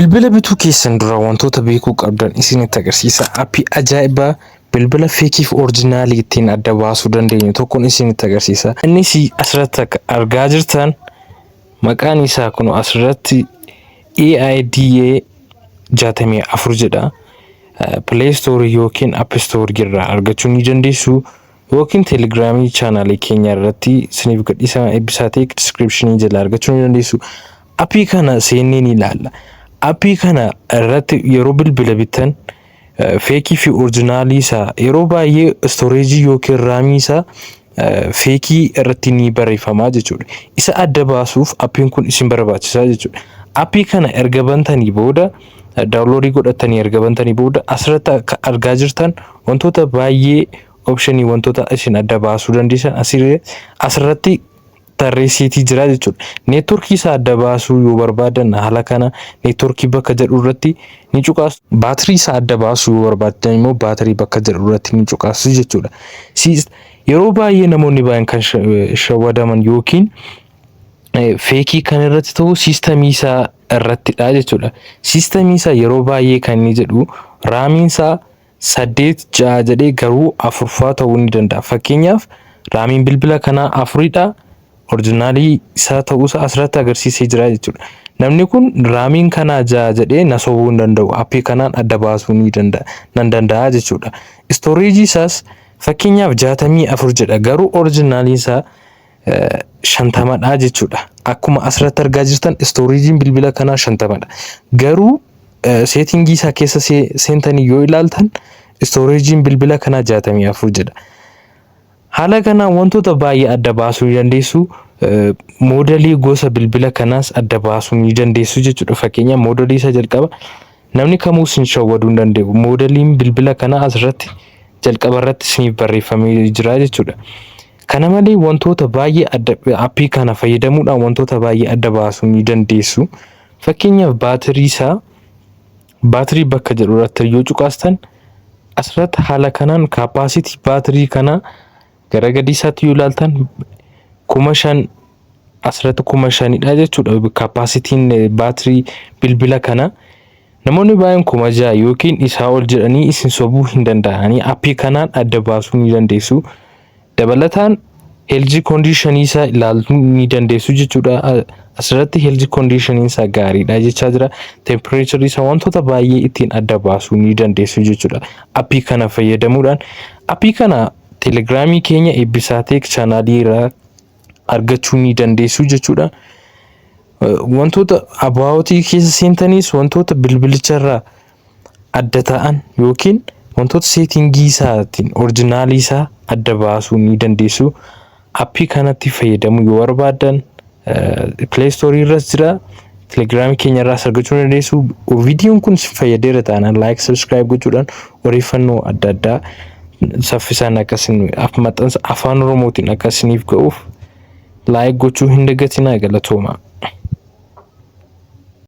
Bilbila bituu keessan dura wantoota beekuu qabdan isinitti agarsiisa. Aappii ajaa'ibaa bilbila feekiif oriijinaalii ittiin adda baasuu dandeenyu tokkoon isinitti agarsiisa. Innis asirratti argaa jirtan maqaan isaa kun asirratti AIDA 64 jedha. Play Store yookiin App Store irraa argachuu ni dandeessu. Yookiin Telegiraamii chaanaalii keenya irratti isiniif gadhiisa eebbisaa ta'e descriptionii jala argachuu ni dandeessu. Aappii kana seennee ni ilaalla. Aappii kana irratti yeroo bilbila bitan feekii fi oriijinaalii isaa yeroo baay'ee storeejii yookiin raamii isaa feekii irratti ni barreeffama jechuudha. Isa adda baasuuf aappiin kun isin barbaachisaa jechuudha. Aappii kana erga bantanii booda daawunloodii godhatanii erga bantanii booda asirratti argaa jirtan wantoota baay'ee optionii wantoota isin adda baasuu dandeessan asirratti tarreessitii jira jechuudha. Neetworkii isaa adda baasuu yoo barbaadan haala kana neetworkii bakka jedhu irratti ni cuqaasu. Baatirii isaa adda baasuu yoo barbaadan immoo baatirii bakka jedhu irratti ni cuqaasu jechuudha. Yeroo baay'ee namoonni baay'een kan shawwadaman yookiin feekii kan irratti ta'u siistemii isaa irrattidha jechuudha. Siistemii isaa yeroo baay'ee kan inni jedhu raamiin isaa 8-6 jedhee garuu 4 ta'uu ni danda'a. Fakkeenyaaf raamiin bilbila kanaa 4dha. Oriijinaalii isaa ta'uusaa asirratti agarsiisee jira jechuudha. Namni kun raamiin kanaa 6 jedhee na sobuu hin danda'u. Aappii kanaan adda baasuu ni danda'a jechuudha. Storeejii isaas fakkeenyaaf 64 jedha garuu oriijinaaliin isaa 50dha jechuudha. Akkuma asirratti argaa jirtan storeejiin bilbila kanaa 50dha. Garuu seetingii isaa keessa seentanii yoo ilaaltan storeejiin bilbila kanaa 64 jedha. Haala kanaan wantoota baay'ee adda baasuu dandeessu. Moodelii gosa bilbila kanaas adda baasuu ni dandeessu jechuudha. Fakkeenyaaf moodelii isa jalqaba namni kamuu sin shawwaduu hin danda'u. Moodeliin bilbila kanaa asirratti jalqaba irratti isiniif barreeffamee jira jechuudha. Kana malee wantoota baay'ee aappii kana fayyadamuudhaan wantoota baay'ee adda baasuu ni dandeessu. Fakkeenyaaf baatirii bakka jedhu irratti yoo cuqaastan asirratti haala kanaan kaappaasitii baatirii kanaa gara gadi isaatti yoo ilaaltan 5,000 asirratti 5,000dha jechuudha. Kaappaasitiin baatirii bilbila kana namoonni baay'een 6,000 yookiin isaa ol jedhanii isin sobuu hin danda'anii aappii kanaan adda baasuu ni dandeessu. Dabalataan heelzii kondiishinii isaa ilaaluu ni dandeessu jechuudha. Asirratti heelzii kondiishinii isaa gaariidha jechaa jira. Tempereecharii isaa wantoota baay'ee ittiin adda baasuu ni dandeessu jechuudha. Aappii kana fayyadamuudhaan aappii kana Telegiraamii keenya eebbisaa ta'e chaanaalii irraa argachuu ni dandeessu jechuudha. Wantoota abaawootii keessa seentaniis wantoota bilbilicharraa adda ta'an yookiin wantoota seetingii isaatiin oriijinaalii isaa adda baasuu ni dandeessu. Aappii kanatti fayyadamuu yoo barbaadan Play Store irras jira. Telegiraamii keenya irraas argachuu ni dandeessu. Viidiyoon kun fayyadeera taanaan like, subscribe gochuudhaan odeeffannoo adda addaa saffisaan akkasiin maxxansa afaan Oromootiin akkasiniif ga'uuf like gochuu hin dagatinaa. Galatooma.